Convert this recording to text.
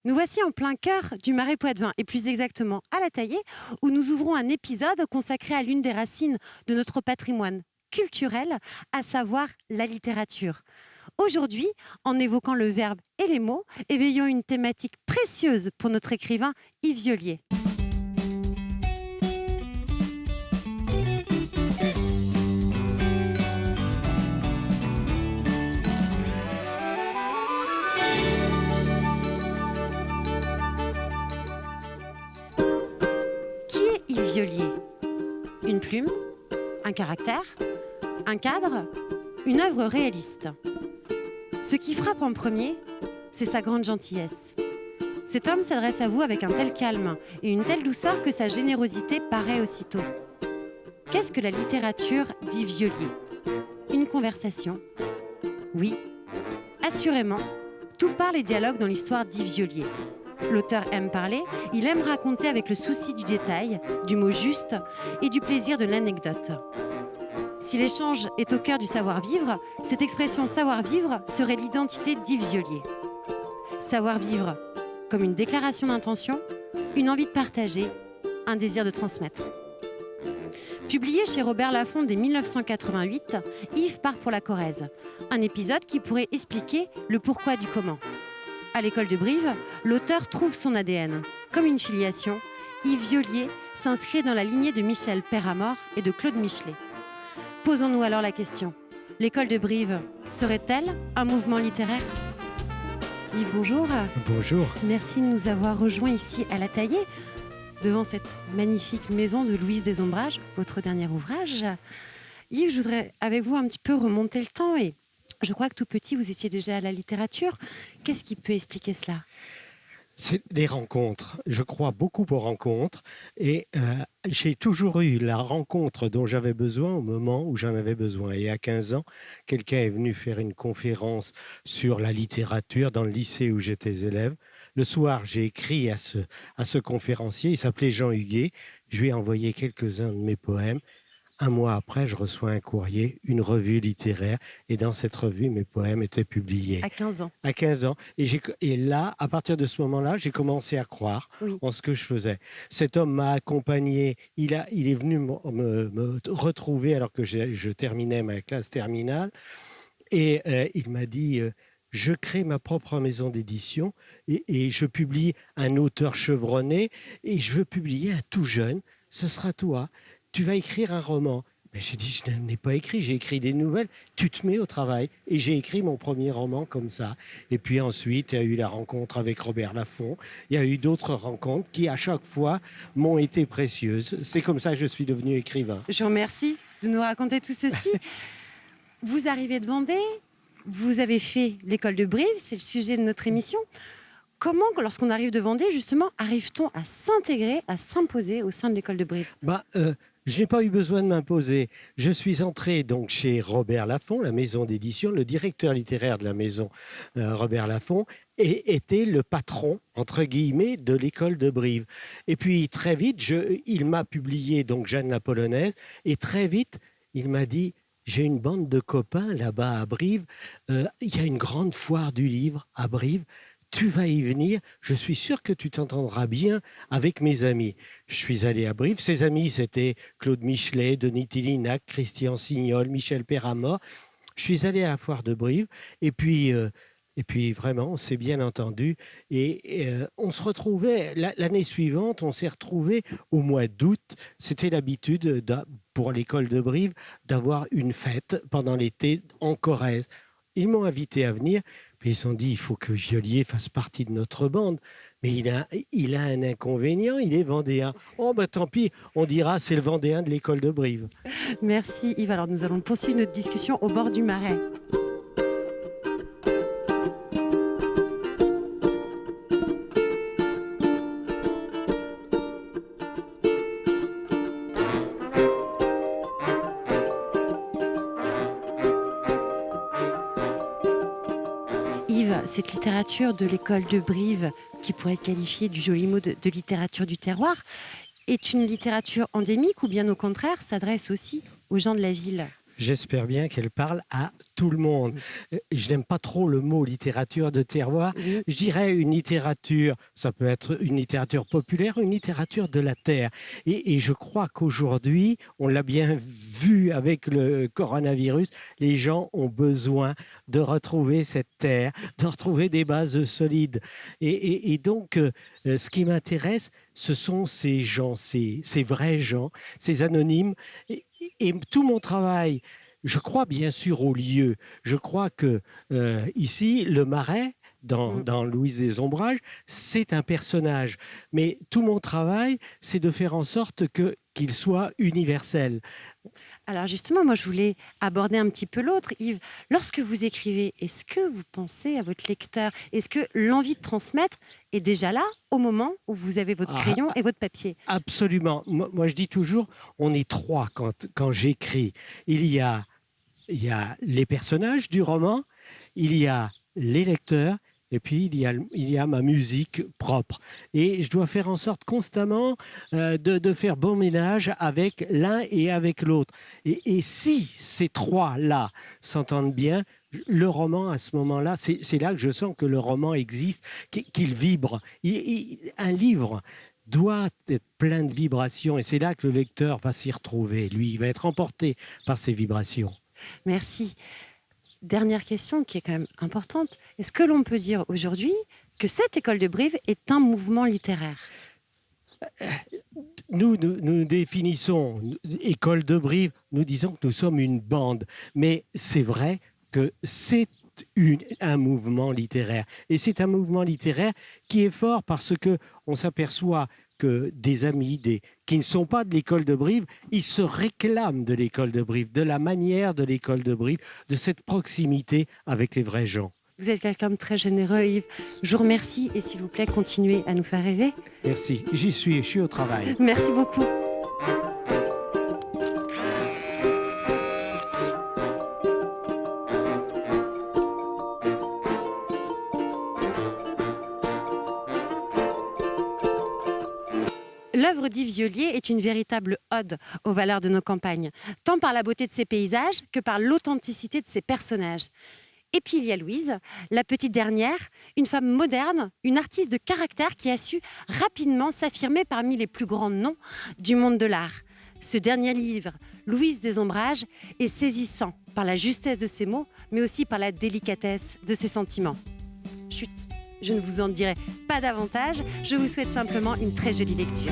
Nous voici en plein cœur du Marais Poitevin, et plus exactement à La Taillée, où nous ouvrons un épisode consacré à l'une des racines de notre patrimoine culturel, à savoir la littérature. Aujourd'hui, en évoquant le verbe et les mots, éveillons une thématique précieuse pour notre écrivain Yves Violier. Qui est Yves Violier ? Une plume, un caractère, un cadre, une œuvre réaliste. Ce qui frappe en premier, c'est sa grande gentillesse. Cet homme s'adresse à vous avec un tel calme et une telle douceur que sa générosité paraît aussitôt. Qu'est-ce que la littérature d'Yves Violier ? Une conversation ? Oui, assurément, tout parle et dialogue dans l'histoire d'Yves Violier. L'auteur aime parler, il aime raconter avec le souci du détail, du mot juste et du plaisir de l'anecdote. Si l'échange est au cœur du savoir-vivre, cette expression savoir-vivre serait l'identité d'Yves Violier. Savoir-vivre comme une déclaration d'intention, une envie de partager, un désir de transmettre. Publié chez Robert Laffont dès 1988, Yves part pour la Corrèze. Un épisode qui pourrait expliquer le pourquoi du comment. À l'école de Brive, l'auteur trouve son ADN. Comme une filiation, Yves Violier s'inscrit dans la lignée de Michel Peyramort et de Claude Michelet. Posons-nous alors la question. L'école de Brive serait-elle un mouvement littéraire ? Yves, bonjour. Bonjour. Merci de nous avoir rejoints ici à La Taillée, devant cette magnifique maison de Louise des Ombrages, votre dernier ouvrage. Yves, je voudrais avec vous un petit peu remonter le temps, et je crois que tout petit, vous étiez déjà à la littérature. Qu'est-ce qui peut expliquer cela ? C'est les rencontres. Je crois beaucoup aux rencontres et j'ai toujours eu la rencontre dont j'avais besoin au moment où j'en avais besoin. Et à 15 ans, quelqu'un est venu faire une conférence sur la littérature dans le lycée où j'étais élève. Le soir, j'ai écrit à ce conférencier, il s'appelait Jean Huguet. Je lui ai envoyé quelques-uns de mes poèmes. Un mois après, je reçois un courrier, une revue littéraire. Et dans cette revue, mes poèmes étaient publiés. À 15 ans. À 15 ans. Et là, à partir de ce moment-là, j'ai commencé à croire en ce que je faisais. Cet homme m'a accompagné. Il est venu me retrouver alors que je terminais ma classe terminale. Et il m'a dit... je crée ma propre maison d'édition et je publie un auteur chevronné et je veux publier un tout jeune. Ce sera toi. Tu vas écrire un roman. Mais j'ai dit, je n'ai pas écrit, j'ai écrit des nouvelles. Tu te mets au travail. Et j'ai écrit mon premier roman comme ça. Et puis ensuite, il y a eu la rencontre avec Robert Laffont. Il y a eu d'autres rencontres qui, à chaque fois, m'ont été précieuses. C'est comme ça que je suis devenu écrivain. Je vous remercie de nous raconter tout ceci. Vous arrivez de Vendée, vous avez fait l'école de Brive, c'est le sujet de notre émission. Comment, lorsqu'on arrive de Vendée, justement, arrive-t-on à s'intégrer, à s'imposer au sein de l'école de Brive ? Je n'ai pas eu besoin de m'imposer. Je suis entré donc chez Robert Laffont, la maison d'édition. Le directeur littéraire de la maison, Robert Laffont, était le patron, entre guillemets, de l'école de Brive. Et puis, très vite, il m'a publié donc Jeanne la Polonaise. Et très vite, il m'a dit... J'ai une bande de copains là-bas à Brive. Il y a une grande foire du livre à Brive. Tu vas y venir. Je suis sûr que tu t'entendras bien avec mes amis. Je suis allé à Brive. Ses amis, c'était Claude Michelet, Denis Tillinac, Christian Signol, Michel Peyramort. Je suis allé à la foire de Brive. Et puis vraiment, on s'est bien entendu. Et on se retrouvait, l'année suivante, on s'est retrouvés au mois d'août. C'était l'habitude pour l'école de Brive d'avoir une fête pendant l'été en Corrèze. Ils m'ont invité à venir, puis ils ont dit il faut que Violier fasse partie de notre bande. Mais il a un inconvénient, il est vendéen. Oh tant pis, on dira c'est le vendéen de l'école de Brive. Merci Yves. Alors nous allons poursuivre notre discussion au bord du Marais. Yves, cette littérature de l'école de Brive, qui pourrait être qualifiée du joli mot de littérature du terroir, est une littérature endémique ou bien au contraire s'adresse aussi aux gens de la ville ? j'espère bien qu'elle parle à tout le monde. Je n'aime pas trop le mot littérature de terroir. Oui. Je dirais une littérature, ça peut être une littérature populaire, une littérature de la terre. Et je crois qu'aujourd'hui, on l'a bien vu avec le coronavirus, les gens ont besoin de retrouver cette terre, de retrouver des bases solides. Et donc, ce qui m'intéresse, ce sont ces gens, ces vrais gens, ces anonymes. Et tout mon travail, je crois bien sûr au lieu. Je crois que ici, le Marais, dans Louise des Ombrages, c'est un personnage. Mais tout mon travail, c'est de faire en sorte qu'il soit universel. Alors justement, moi je voulais aborder un petit peu l'autre. Yves, lorsque vous écrivez, est-ce que vous pensez à votre lecteur? Est-ce que l'envie de transmettre est déjà là au moment où vous avez votre crayon et votre papier? Absolument. Moi, je dis toujours, on est trois quand j'écris. Il y a les personnages du roman, il y a les lecteurs, et puis il y a ma musique propre. Et je dois faire en sorte constamment de faire bon ménage avec l'un et avec l'autre. Et si ces trois-là s'entendent bien, le roman, à ce moment-là, c'est là que je sens que le roman existe, qu'il vibre. Un livre doit être plein de vibrations, et c'est là que le lecteur va s'y retrouver. Lui, il va être emporté par ces vibrations. Merci. Dernière question qui est quand même importante. Est-ce que l'on peut dire aujourd'hui que cette école de Brive est un mouvement littéraire? Nous définissons école de Brive, nous disons que nous sommes une bande. Mais c'est vrai que c'est un mouvement littéraire. Et c'est un mouvement littéraire qui est fort parce qu'on s'aperçoit que des amis qui ne sont pas de l'école de Brive, ils se réclament de l'école de Brive, de la manière de l'école de Brive, de cette proximité avec les vrais gens. Vous êtes quelqu'un de très généreux, Yves. Je vous remercie et s'il vous plaît, continuez à nous faire rêver. Merci, je suis au travail. Merci beaucoup. L'œuvre d'Yves Vieulier est une véritable ode aux valeurs de nos campagnes, tant par la beauté de ses paysages que par l'authenticité de ses personnages. Et puis il y a Louise, la petite dernière, une femme moderne, une artiste de caractère qui a su rapidement s'affirmer parmi les plus grands noms du monde de l'art. Ce dernier livre, Louise des Ombrages, est saisissant par la justesse de ses mots, mais aussi par la délicatesse de ses sentiments. Chut, je ne vous en dirai pas davantage, je vous souhaite simplement une très jolie lecture.